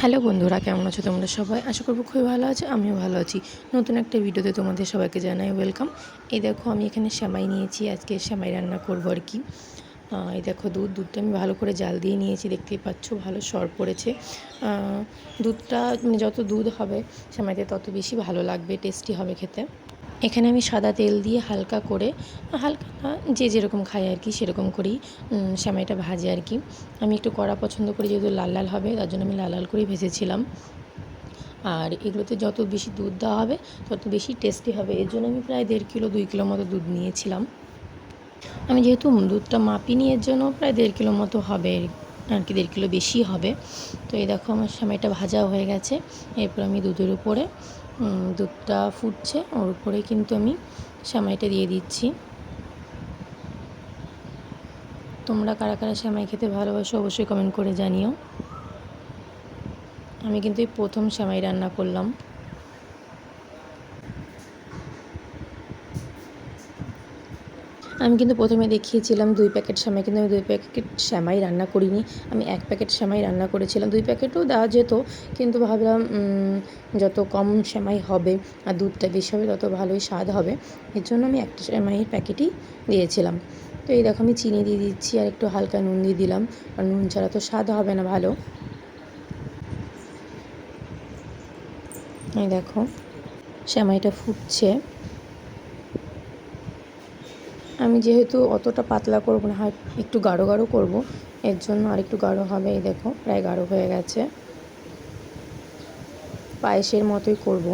Hello বন্ধুরা, কেমন আছো তোমরা সবাই? আশা করবো খুবই ভালো আছো, আমিও ভালো আছি। নতুন একটা ভিডিওতে তোমাদের সবাইকে জানাই ওয়েলকাম। এই দেখো, আমি এখানে সেমাই নিয়েছি, আজকে সেমাই রান্না করবো আর কি। এই দেখো, দুধটা আমি ভালো করে জাল দিয়ে নিয়েছি, দেখতেই পাচ্ছ ভালো সর পড়েছে। দুধটা মানে যত দুধ হবে সেমাইতে তত বেশি ভালো লাগবে, টেস্টি হবে খেতে। এখানে আমি সাদা তেল দিয়ে হালকা করে, হালকা না, যে যেরকম খায় আর কি সেরকম করেই সেমাইটা ভাজে আর কি। আমি একটু কড়া পছন্দ করি, যেহেতু লাল লাল হবে তার জন্য আমি লাল লাল করেই ভেজেছিলাম। আর এগুলোতে যত বেশি দুধ দেওয়া হবে তত বেশি টেস্টি হবে, এর জন্য আমি প্রায় 1.5 কিলো 2 কিলো মতো দুধ নিয়েছিলাম। আমি যেহেতু দুধটা মাপিনি, এর জন্য প্রায় 1.5 কিলো মতো হবে আর কি, 1.5 কিলো বেশি হবে। তো এই দেখো, আমার সেমাইটা ভাজা হয়ে গেছে। এরপর আমি দুধের উপরে, দুধটা ফুটছে ওর উপরে কিন্তু আমি সেমাইটা দিয়ে দিচ্ছি। তোমরা কারা কারা সেমাই খেতে ভালোবাসো অবশ্যই কমেন্ট করে জানিও। আমি কিন্তু এই প্রথম সেমাই রান্না করলাম। আমি কিন্তু প্রথমে দেখিয়েছিলাম 2 প্যাকেট সেমাই, কিন্তু আমি 2 প্যাকেট সেমাই রান্না করিনি। আমি 1 প্যাকেট সেমাই রান্না করেছিলাম। 2 প্যাকেটও দেওয়া যেত, কিন্তু ভাবলাম যত কম সেমাই হবে আর দুধটা বেশি হবে তত ভালোই স্বাদ হবে, এর জন্য আমি একটা সেমাইয়ের প্যাকেটই দিয়েছিলাম। তো এই দেখো, আমি চিনি দিয়ে দিচ্ছি আর একটু হালকা নুন দিয়ে দিলাম, আর নুন ছাড়া তো স্বাদ হবে না ভালো। এই দেখো, সেমাইটা ফুটছে। আমি যেহেতু অতটা পাতলা করব না, হয় একটু গাঢ় গাঢ় করব, এর জন্য আর একটু গাঢ় হবে। এই দেখো, প্রায় গাঢ় হয়ে গেছে, পায়েসের মতোই করব।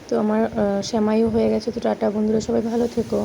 তো আমার সেমাইও হয়ে গেছে। তো টাটা বন্ধুরা, সবাই ভালো থেকো।